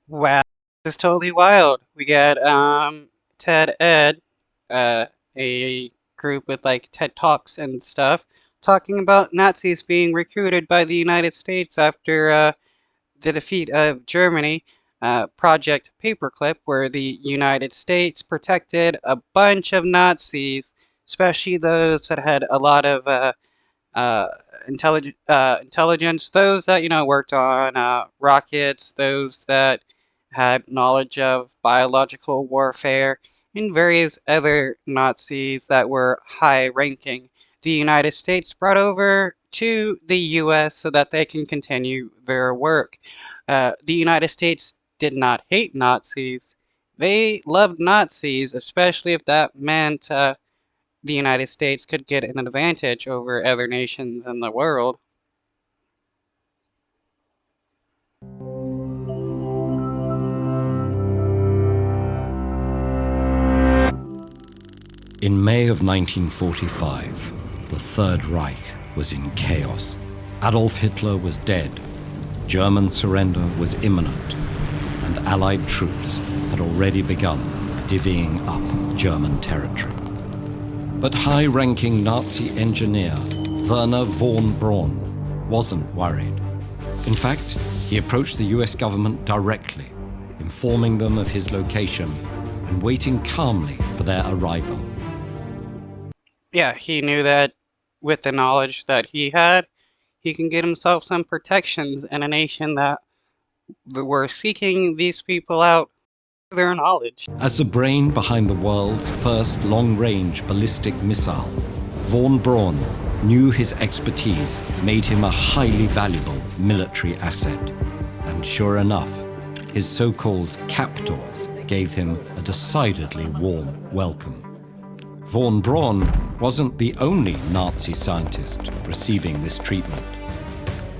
Wow, this is totally wild. We got TED Ed, uh, a group with like TED Talks and stuff, talking about Nazis being recruited by the United States after the defeat of Germany. Project Paperclip, where the United States protected a bunch of Nazis, especially those that had a lot of uh, intelligence, those that, worked on rockets, those that had knowledge of biological warfare, and various other Nazis that were high ranking. The United States brought over to the US so that they can continue their work. The United States did not hate Nazis. They loved Nazis, especially if that meant the United States could get an advantage over other nations in the world. In May of 1945, the Third Reich was in chaos. Adolf Hitler was dead, German surrender was imminent, and Allied troops had already begun divvying up German territory. But high-ranking Nazi engineer Werner von Braun wasn't worried. In fact, he approached the US government directly, informing them of his location and waiting calmly for their arrival. Yeah, he knew that with the knowledge that he had, he can get himself some protections in a nation that were seeking these people out for their knowledge. As the brain behind the world's first long-range ballistic missile, von Braun knew his expertise made him a highly valuable military asset. And sure enough, his so-called captors gave him a decidedly warm welcome. Von Braun wasn't the only Nazi scientist receiving this treatment.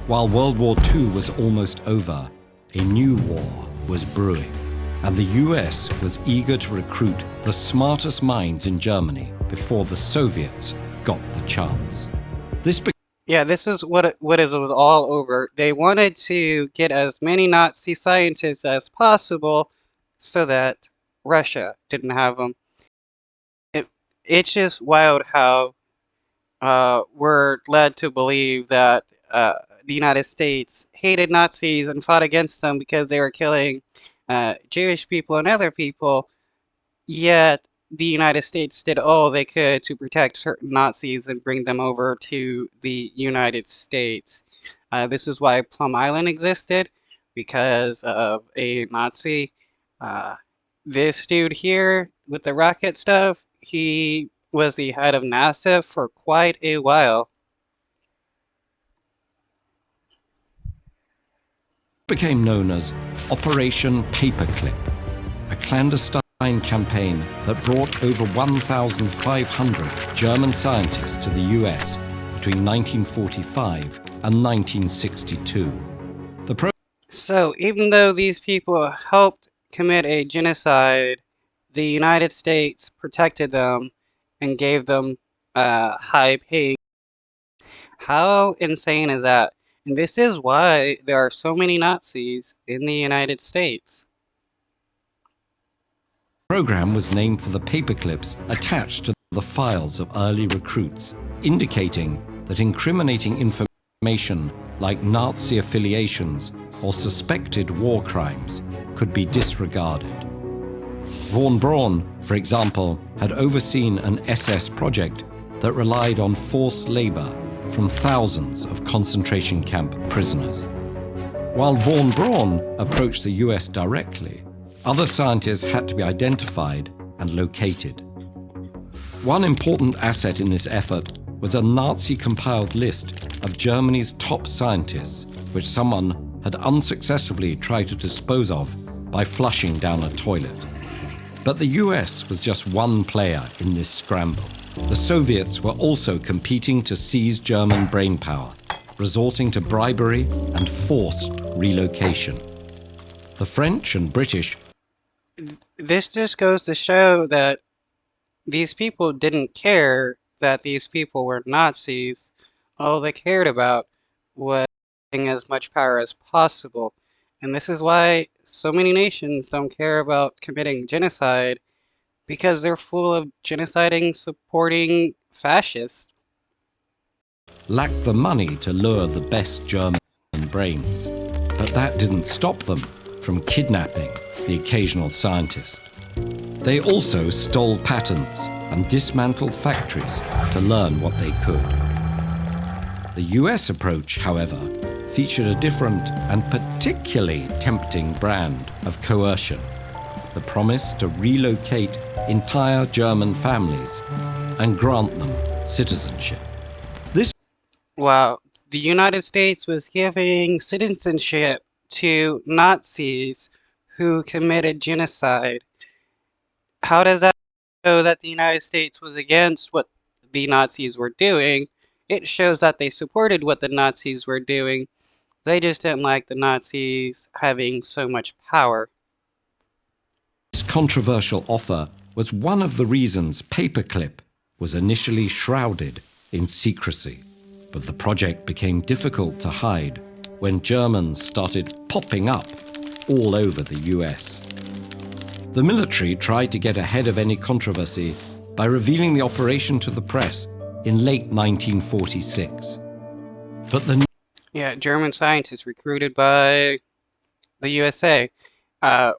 While World War II was almost over, a new war was brewing, and the US was eager to recruit the smartest minds in Germany before the Soviets got the chance. Yeah, this is what it was all over. They wanted to get as many Nazi scientists as possible so that Russia didn't have them. It's just wild how we're led to believe that the United States hated Nazis and fought against them because they were killing Jewish people and other people, yet the United States did all they could to protect certain Nazis and bring them over to the United States. This is why Plum Island existed, because of a Nazi. Uh, this dude here with the rocket stuff, he was the head of NASA for quite a while. Became known as Operation Paperclip, a clandestine campaign that brought over 1,500 German scientists to the US between 1945 and 1962. So even though these people helped commit a genocide, the United States protected them and gave them high pay. How insane is that? And this is why there are so many Nazis in the United States. The program was named for the paperclips attached to the files of early recruits, indicating that incriminating information like Nazi affiliations or suspected war crimes could be disregarded. Von Braun, for example, had overseen an SS project that relied on forced labor from thousands of concentration camp prisoners. While von Braun approached the US directly, other scientists had to be identified and located. One important asset in this effort was a Nazi-compiled list of Germany's top scientists, which someone had unsuccessfully tried to dispose of by flushing down a toilet. But the US was just one player in this scramble. The Soviets were also competing to seize German brainpower, resorting to bribery and forced relocation. The French and British. This just goes to show that these people didn't care that these people were Nazis. All they cared about was getting as much power as possible. And this is why so many nations don't care about committing genocide, because they're full of genociding supporting fascists. Lacked the money to lure the best German brains. But that didn't stop them from kidnapping the occasional scientist. They also stole patents and dismantled factories to learn what they could. The US approach, however, featured a different and particularly tempting brand of coercion, the promise to relocate entire German families and grant them citizenship. This Wow, the United States was giving citizenship to Nazis who committed genocide. How does that show that the United States was against what the Nazis were doing? It shows that they supported what the Nazis were doing. They just didn't like the Nazis having so much power. controversial offer was one of the reasons paperclip was initially shrouded in secrecy. But the project became difficult to hide when Germans started popping up all over the US. The military tried to get ahead of any controversy by revealing the operation to the press in late 1946. But the Yeah, German scientists recruited by the USA.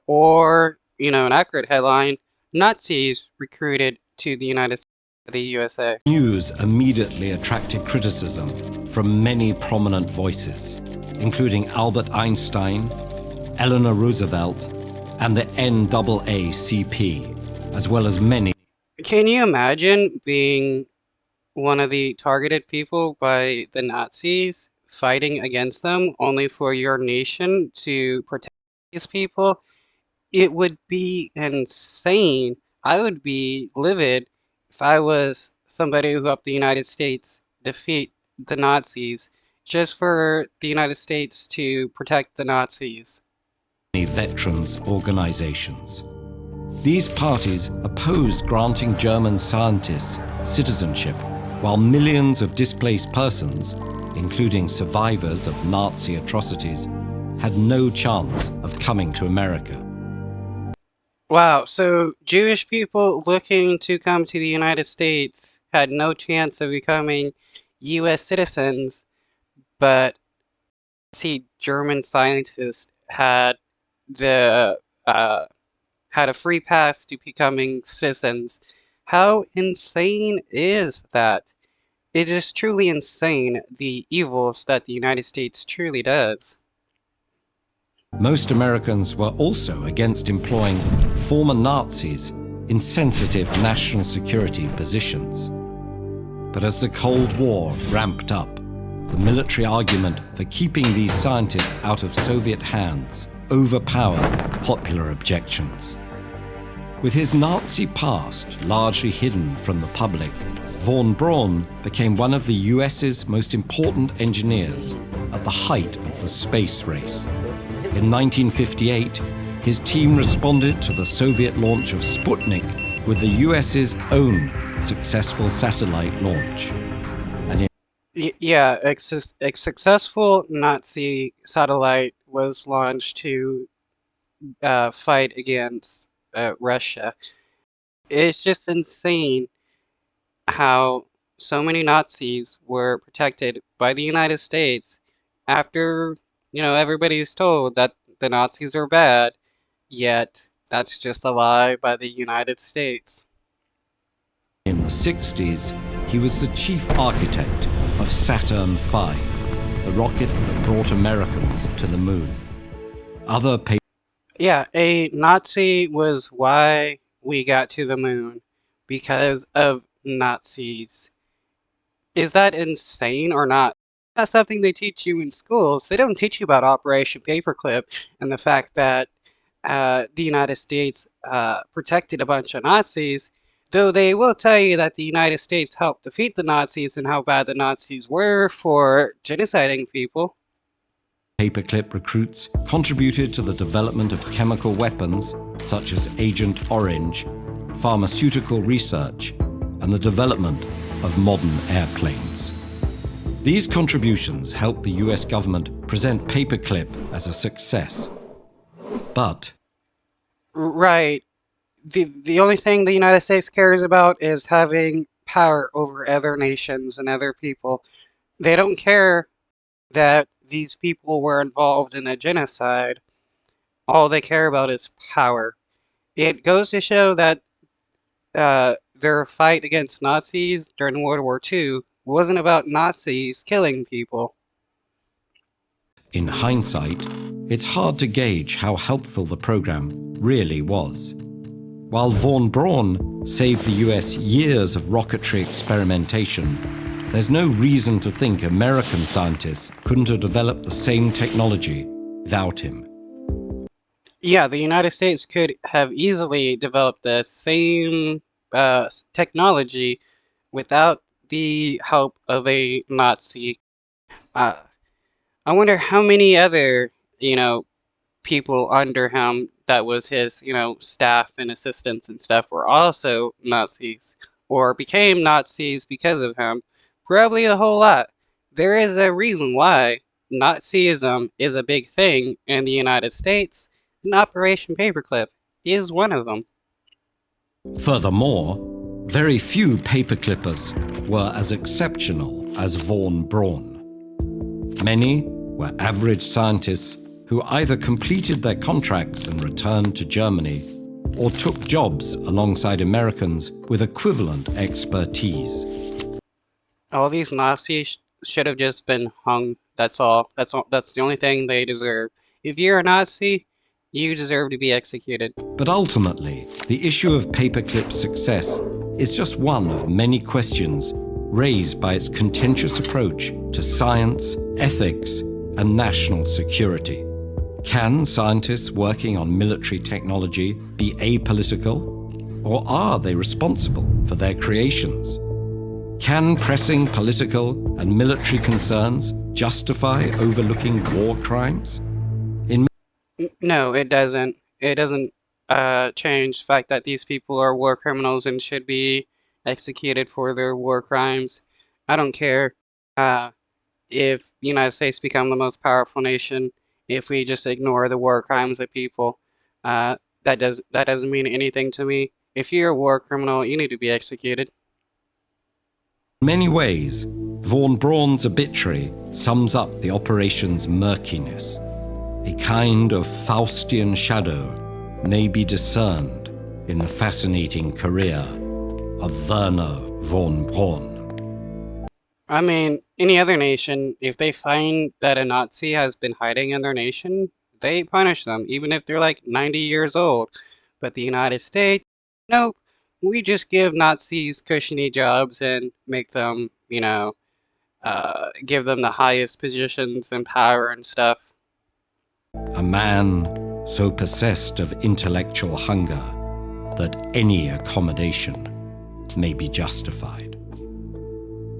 Or, an accurate headline, Nazis recruited to the United States by the USA. news immediately attracted criticism from many prominent voices, including Albert Einstein, Eleanor Roosevelt, and the NAACP, as well as many. Can you imagine being one of the targeted people by the Nazis, fighting against them only for your nation to protect these people? It would be insane. I would be livid if I was somebody who helped the United States defeat the Nazis just for the United States to protect the Nazis. Veterans organizations. These parties opposed granting German scientists citizenship, while millions of displaced persons, including survivors of Nazi atrocities, had no chance of coming to America. Wow, so Jewish people looking to come to the United States had no chance of becoming US citizens, but see, German scientists the had a free pass to becoming citizens. How insane is that? It is truly insane, the evils that the United States truly does. Most Americans were also against employing former Nazis in sensitive national security positions. But as the Cold War ramped up, the military argument for keeping these scientists out of Soviet hands overpowered popular objections. With his Nazi past largely hidden from the public, von Braun became one of the US's most important engineers at the height of the space race. In 1958, his team responded to the Soviet launch of Sputnik with the US's own successful satellite launch. Yeah, a successful Nazi satellite was launched to fight against Russia. It's just insane how so many Nazis were protected by the United States after, everybody's told that the Nazis are bad, yet that's just a lie by the United States. In the 60s, he was the chief architect of Saturn V, the rocket that brought Americans to the moon. Yeah, a Nazi was why we got to the moon, because of Nazis. Is that insane or not? That's something they teach you in schools. They don't teach you about Operation Paperclip and the fact that the United States protected a bunch of Nazis, though they will tell you that the United States helped defeat the Nazis and how bad the Nazis were for genociding people. Paperclip recruits contributed to the development of chemical weapons such as Agent Orange, pharmaceutical research, and the development of modern airplanes. These contributions helped the US government present paperclip as a success. But Right. The only thing the United States cares about is having power over other nations and other people. They don't care that these people were involved in a genocide. All they care about is power. It goes to show that their fight against Nazis during World War II wasn't about Nazis killing people. in hindsight, it's hard to gauge how helpful the program really was. While von Braun saved the US years of rocketry experimentation, there's no reason to think American scientists couldn't have developed the same technology without him. Yeah, the United States could have easily developed the same technology without the help of a Nazi. Uh, I wonder how many other, people under him that was his, staff and assistants and stuff were also Nazis or became Nazis because of him. Probably a whole lot. There is a reason why Nazism is a big thing in the United States, and Operation Paperclip is one of them. Furthermore, very few paperclippers were as exceptional as von Braun. Many were average scientists who either completed their contracts and returned to Germany or took jobs alongside Americans with equivalent expertise. All these Nazis should have just been hung. That's all. That's the only thing they deserve. If you're a Nazi, you deserve to be executed. But ultimately, the issue of paperclip's success is just one of many questions raised by its contentious approach to science, ethics, and national security. Can scientists working on military technology be apolitical, or are they responsible for their creations? Can pressing political and military concerns justify overlooking war crimes? No, it doesn't. It doesn't change the fact that these people are war criminals and should be executed for their war crimes. I don't care uh, if the United States become the most powerful nation if we just ignore the war crimes of people. That doesn't mean anything to me. If you're a war criminal, you need to be executed. In many ways, von Braun's obituary sums up the operation's murkiness. A kind of Faustian shadow may be discerned in the fascinating career of Werner von Braun. I mean, any other nation, if they find that a Nazi has been hiding in their nation, they punish them, even if they're like 90 years old. But the United States, nope, we just give Nazis cushiony jobs and make them, give them the highest positions and power and stuff. A man so possessed of intellectual hunger that any accommodation may be justified.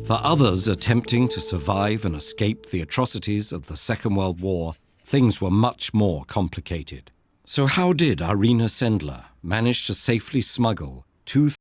For others attempting to survive and escape the atrocities of the Second World War, things were much more complicated. So how did Irina Sendler manage to safely smuggle 2